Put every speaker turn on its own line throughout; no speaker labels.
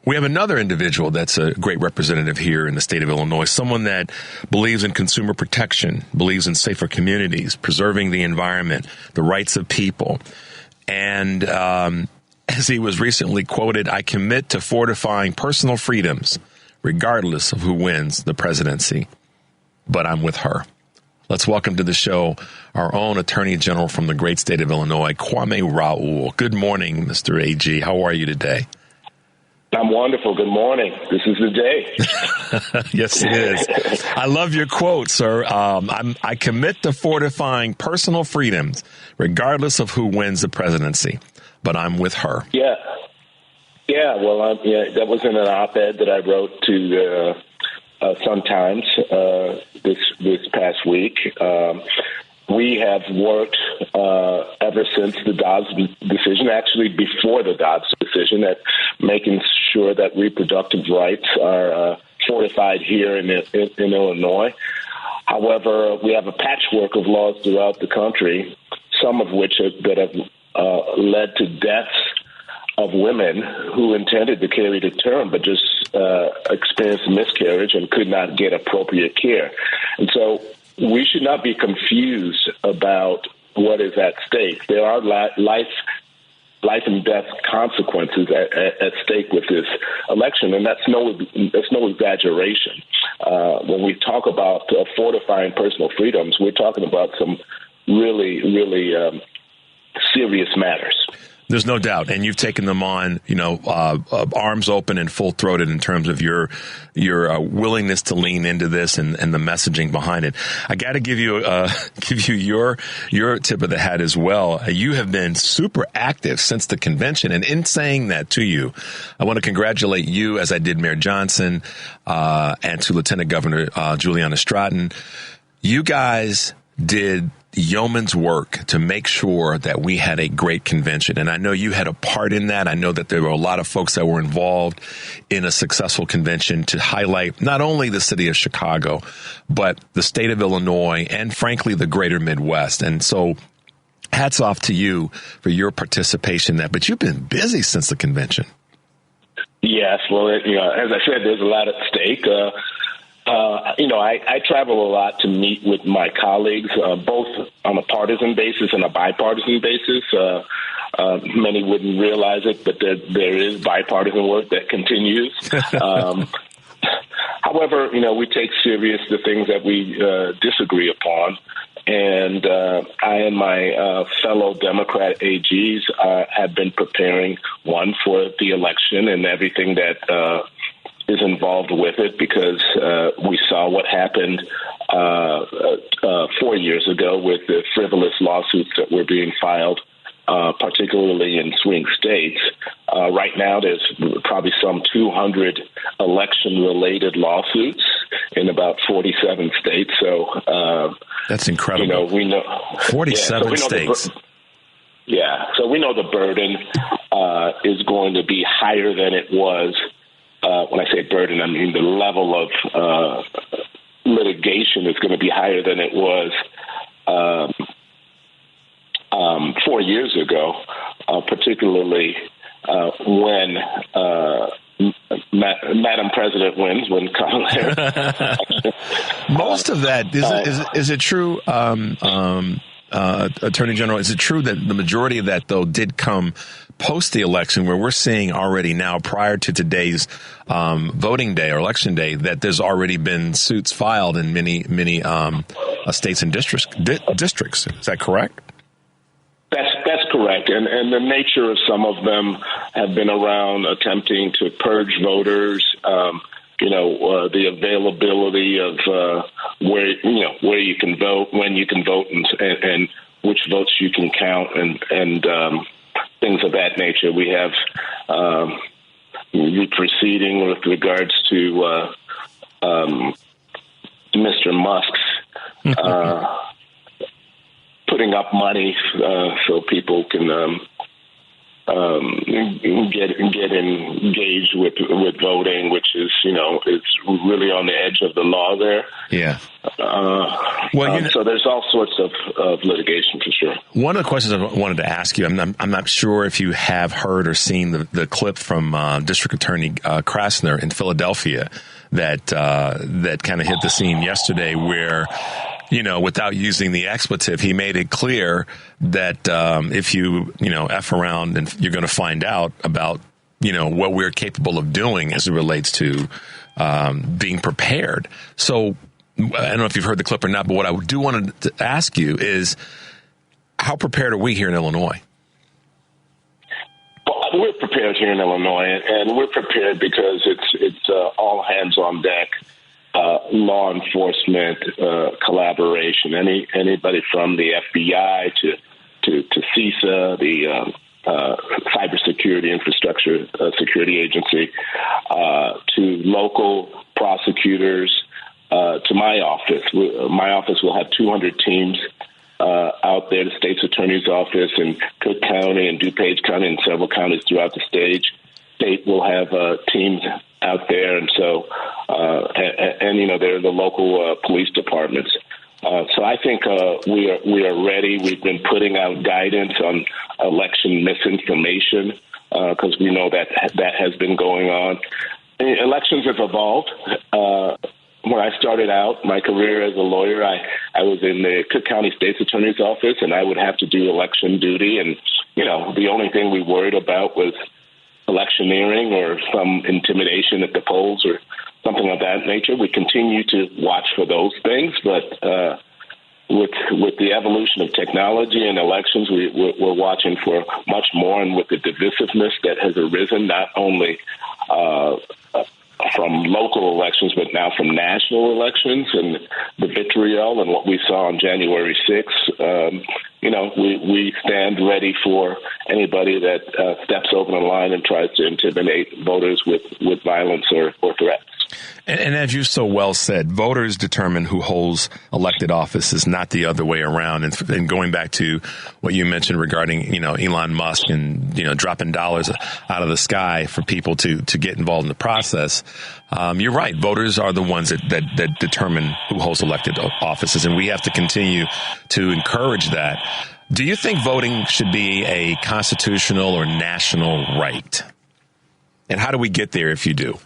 We have another individual that's a great representative here in the state of Illinois, someone that believes in consumer protection, believes in safer communities, preserving the environment, the rights of people. And as he was recently quoted, I commit to fortifying personal freedoms, regardless of who wins the presidency. But I'm with her. Let's welcome to the show our own Attorney General from the great state of Illinois, Kwame Raoul. Good morning, Mr. AG. How are you today?
I'm wonderful. Good morning. This is the day.
Yes, it is. I love your quote, sir. I commit to fortifying personal freedoms, regardless of who wins the presidency. But I'm with her.
Yeah. Well, that was in an op-ed that I wrote to Sun-Times this past week. We have worked ever since the Dobbs decision, actually before the Dobbs decision, at making sure that reproductive rights are fortified here in Illinois. However, we have a patchwork of laws throughout the country, some of which have led to deaths of women who intended to carry to term but just experienced miscarriage and could not get appropriate care. And so we should not be confused about what is at stake. There are life and death consequences at stake with this election, and that's no exaggeration. When we talk about fortifying personal freedoms, we're talking about some really serious matters.
There's no doubt. And you've taken them on, arms open and full throated in terms of your willingness to lean into this and the messaging behind it. I got to give you your tip of the hat as well. You have been super active since the convention. And in saying that to you, I want to congratulate you, as I did Mayor Johnson, and to Lieutenant Governor Juliana Stratton. You guys did yeoman's work to make sure that we had a great convention. And I know you had a part in that. I know that there were a lot of folks that were involved in a successful convention to highlight not only the city of Chicago, but the state of Illinois and, frankly, the greater Midwest. And so hats off to you for your participation in that. But you've been busy since the convention.
Yes. Well, as I said, there's a lot at stake. I travel a lot to meet with my colleagues, both on a partisan basis and a bipartisan basis. Many wouldn't realize it, but there is bipartisan work that continues. However, we take serious the things that we disagree upon. And I and my fellow Democrat AGs have been preparing, one, for the election and everything that is involved with it, because we saw what happened 4 years ago with the frivolous lawsuits that were being filed, particularly in swing states. Right now, there's probably some 200 election-related lawsuits in about 47 states. So
that's incredible.
We know
47 states.
So we know the burden is going to be higher than it was. When I say burden, I mean the level of litigation is going to be higher than it was 4 years ago, particularly when Madam President wins, when Kamala.
Most of that, is it true, Attorney General, is it true that the majority of that, though, did come post the election, where we're seeing already now, prior to today's voting day or election day, that there's already been suits filed in many states and districts? Is that correct?
That's correct. And the nature of some of them have been around attempting to purge voters, the availability of where you can vote, when you can vote, and which votes you can count, and things of that nature. We have the proceeding with regards to Mr. Musk's putting up money so people can get engaged with voting, which is really on the edge of the law there.
Yeah.
So there's all sorts of litigation for sure.
One of the questions I wanted to ask you, I'm not sure if you have heard or seen the clip from District Attorney Krasner in Philadelphia that kind of hit the scene yesterday, where, without using the expletive, he made it clear that if you F around, and you're going to find out about, what we're capable of doing as it relates to being prepared. So I don't know if you've heard the clip or not, but what I do want to ask you is, how prepared are we here in Illinois?
Well, we're prepared here in Illinois, and we're prepared because it's all hands on deck. Law enforcement collaboration. Anybody from the FBI to CISA, the Cybersecurity Infrastructure Security Agency, to local prosecutors, to my office. My office will have 200 teams out there. The state's attorney's office in Cook County and DuPage County and several counties throughout the state will have teams out there, and so they're the local police departments. So I think we are ready. We've been putting out guidance on election misinformation because we know that has been going on. Elections have evolved. When I started out my career as a lawyer, I was in the Cook County State's Attorney's Office, and I would have to do election duty. And, the only thing we worried about was electioneering or some intimidation at the polls or something of that nature. We continue to watch for those things, but with the evolution of technology and elections, we're watching for much more, and with the divisiveness that has arisen, not only from local elections, but now from national elections, and the vitriol and what we saw on January 6th, we stand ready for anybody that steps over the line and tries to intimidate voters with violence or threats.
And as you so well said, voters determine who holds elected offices, not the other way around. And going back to what you mentioned regarding, Elon Musk and, dropping dollars out of the sky for people to get involved in the process, you're right. Voters are the ones that determine who holds elected offices, and we have to continue to encourage that. Do you think voting should be a constitutional or national right? And how do we get there if you do?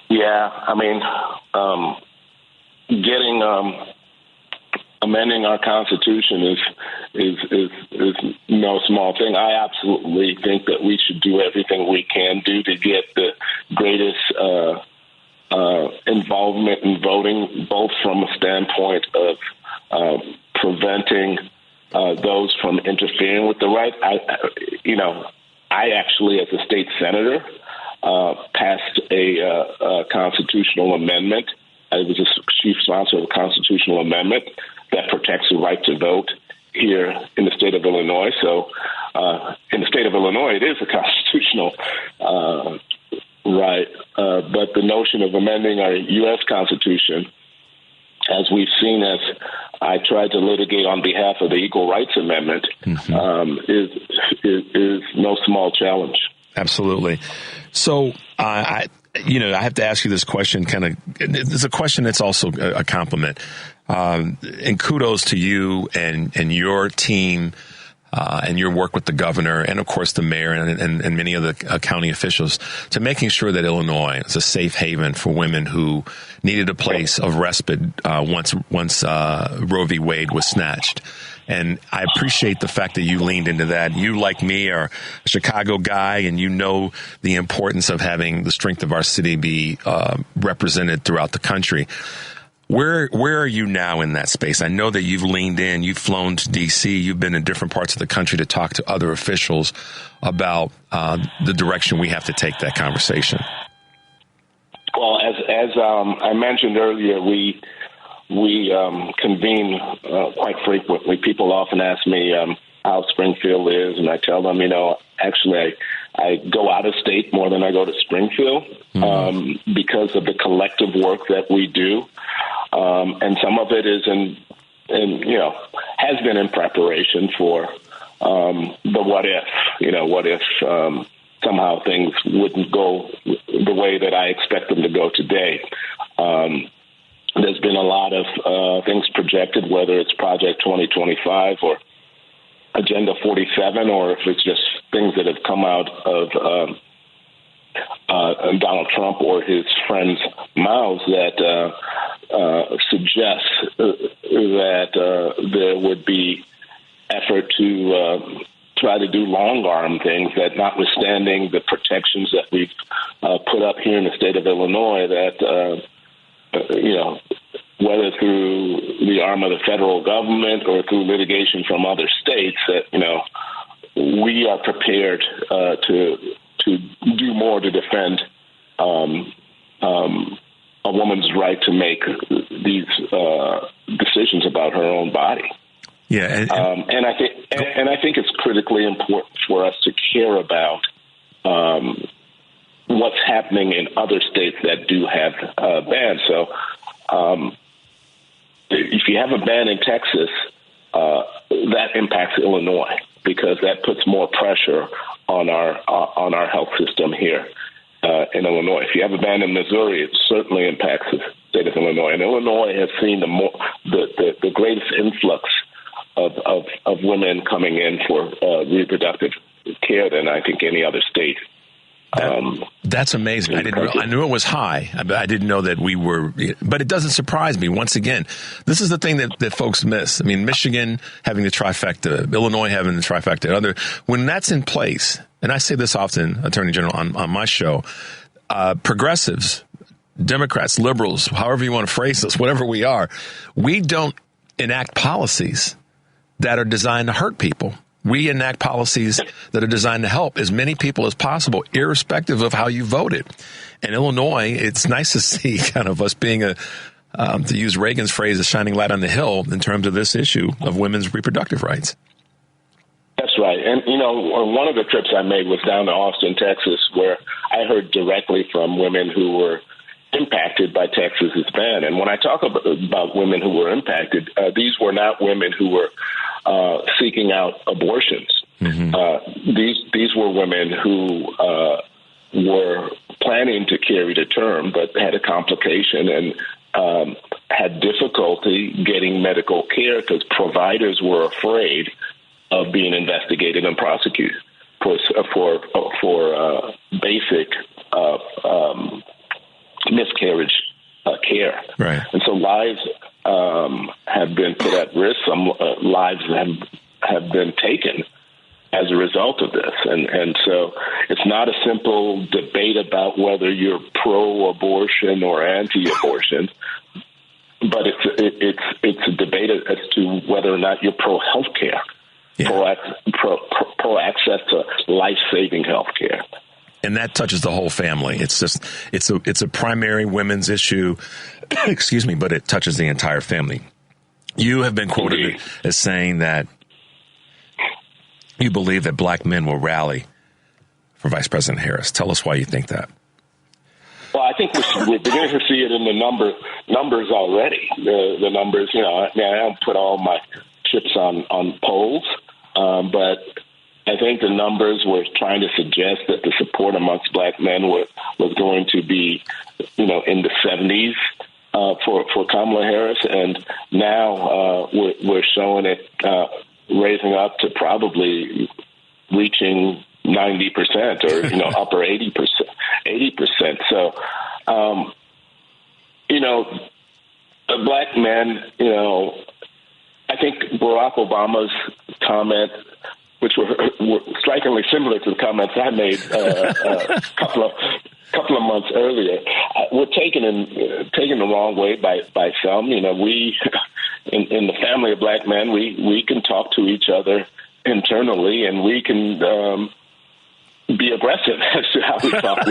Yeah, amending our Constitution is no small thing. I absolutely think that we should do everything we can do to get the greatest involvement in voting, both from a standpoint of preventing those from interfering with the right. I actually, as a state senator, passed a constitutional amendment. I was a chief sponsor of a constitutional amendment that protects the right to vote here in the state of Illinois. So in the state of Illinois, it is a constitutional right. But the notion of amending our U.S. Constitution, as we've seen, as I tried to litigate on behalf of the Equal Rights Amendment, is no small challenge.
Absolutely. So, I have to ask you this question. It's a question that's also a compliment. And kudos to you and your team and your work with the governor and, of course, the mayor and many of the county officials to making sure that Illinois is a safe haven for women who needed a place of respite once Roe v. Wade was snatched. And I appreciate the fact that you leaned into that. You, like me, are a Chicago guy, and you know the importance of having the strength of our city be represented throughout the country. Where are you now in that space? I know that you've leaned in, you've flown to D.C., you've been in different parts of the country to talk to other officials about the direction we have to take that conversation. Well,
as I mentioned earlier, we convene quite frequently. People often ask me how Springfield is, and I tell them, actually I go out of state more than I go to Springfield because of the collective work that we do. And some of it is has been in preparation for the what if. What if somehow things wouldn't go the way that I expect them to go today? There's been a lot of things projected, whether it's Project 2025 or Agenda 47, or if it's just things that have come out of Donald Trump or his friends' mouths that suggest that there would be effort to try to do long-arm things, that notwithstanding the protections that we've put up here in the state of Illinois, that, whether through the arm of the federal government or through litigation from other states, that, we are prepared to do more to defend a woman's right to make these decisions about her own body.
Yeah,
and I think it's critically important for us to care about what's happening in other states that do have bans. So, if you have a ban in Texas, that impacts Illinois, because that puts more pressure on our health system here in Illinois. If you have a ban in Missouri, it certainly impacts the state of Illinois. And Illinois has seen the greatest influx of women coming in for reproductive care than I think any other state.
That's amazing. I knew it was high. I didn't know that we were, but it doesn't surprise me. Once again, this is the thing that folks miss. I mean, Michigan having the trifecta, Illinois having the trifecta, when that's in place, and I say this often, Attorney General, on my show, progressives, Democrats, liberals, however you want to phrase this, whatever we are, we don't enact policies that are designed to hurt people. We enact policies that are designed to help as many people as possible, irrespective of how you voted. In Illinois, it's nice to see kind of us being to use Reagan's phrase, a shining light on the hill in terms of this issue of women's reproductive rights.
That's right. And, one of the trips I made was down to Austin, Texas, where I heard directly from women who were impacted by Texas's ban. And when I talk about women who were impacted, these were not women who were seeking out abortions. Mm-hmm. These were women who were planning to carry to term, but had a complication and had difficulty getting medical care because providers were afraid of being investigated and prosecuted for basic miscarriage care.
Right.
And so lives have been put at risk. Some lives have been taken as a result of this. And so it's not a simple debate about whether you're pro-abortion or anti-abortion, but it's a debate as to whether or not you're pro-health care, pro-access to life-saving health care.
And that touches the whole family. It's a primary women's issue, excuse me, but it touches the entire family. You have been quoted as saying that you believe that black men will rally for Vice President Harris. Tell us why you think that.
Well, I think we're beginning to see it in the numbers already. The numbers, I don't put all my chips on polls, but I think the numbers were trying to suggest that the support amongst black men was going to be, in the 70s for Kamala Harris, and now we're showing it raising up to probably reaching 90% or upper 80%. So, black men, I think Barack Obama's comment, which were strikingly similar to the comments I made a couple of months earlier, were taken the wrong way by some. We in the family of black men, we can talk to each other internally, and we can be aggressive as to how we talk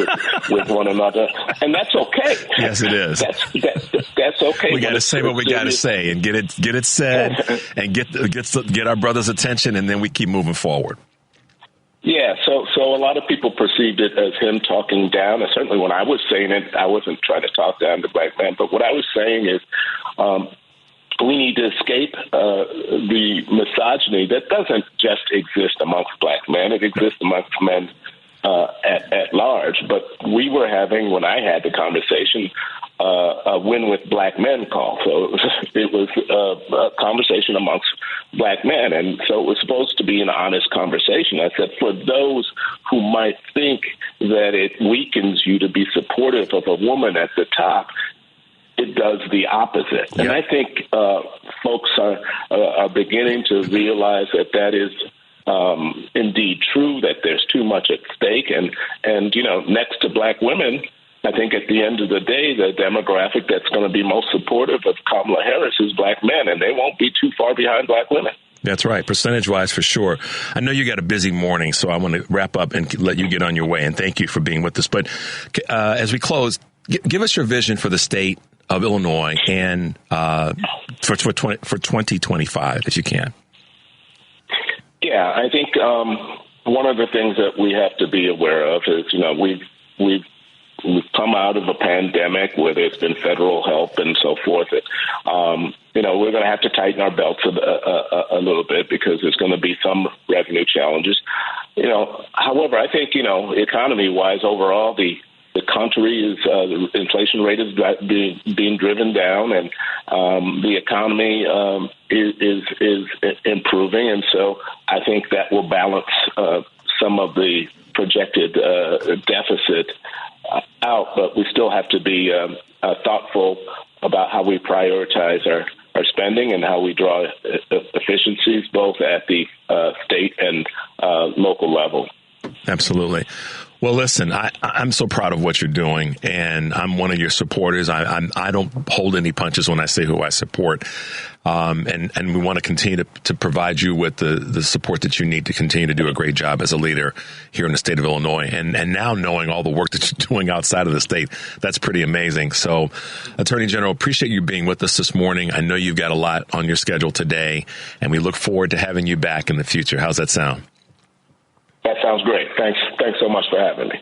with one another, and that's okay.
Yes, it is.
That's okay.
We got to say what we got to say and get it said, and get our brother's attention, and then we keep moving forward.
Yeah, so a lot of people perceived it as him talking down. And certainly when I was saying it, I wasn't trying to talk down to black men. But what I was saying is we need to escape the misogyny that doesn't just exist amongst black men. It exists amongst men at large. But we were having, when I had the conversation, a win with black men call. So it was a conversation amongst black men. And so it was supposed to be an honest conversation. I said, for those who might think that it weakens you to be supportive of a woman at the top, it does the opposite. Yep. And I think folks are beginning to realize that is indeed true, that there's too much at stake. And next to black women, I think at the end of the day, the demographic that's going to be most supportive of Kamala Harris is black men, and they won't be too far behind black women.
That's right. Percentage-wise, for sure. I know you got a busy morning, so I want to wrap up and let you get on your way. And thank you for being with us. But as we close, give us your vision for the state of Illinois and for 2025, if you can.
Yeah, I think one of the things that we have to be aware of is, we've come out of a pandemic where there's been federal help and so forth. We're going to have to tighten our belts a little bit because there's going to be some revenue challenges. However, I think, economy-wise, overall, the country is the inflation rate is being driven down, and the economy is improving, and so I think that will balance some of the projected deficit out. But we still have to be thoughtful about how we prioritize our spending and how we draw efficiencies both at the state and local level. Absolutely.
Well, listen, I'm so proud of what you're doing, and I'm one of your supporters. I don't hold any punches when I say who I support, and we want to continue to provide you with the support that you need to continue to do a great job as a leader here in the state of Illinois. And now knowing all the work that you're doing outside of the state, that's pretty amazing. So, Attorney General, appreciate you being with us this morning. I know you've got a lot on your schedule today, and we look forward to having you back in the future. How's that sound?
That sounds great. Thanks so much for having me.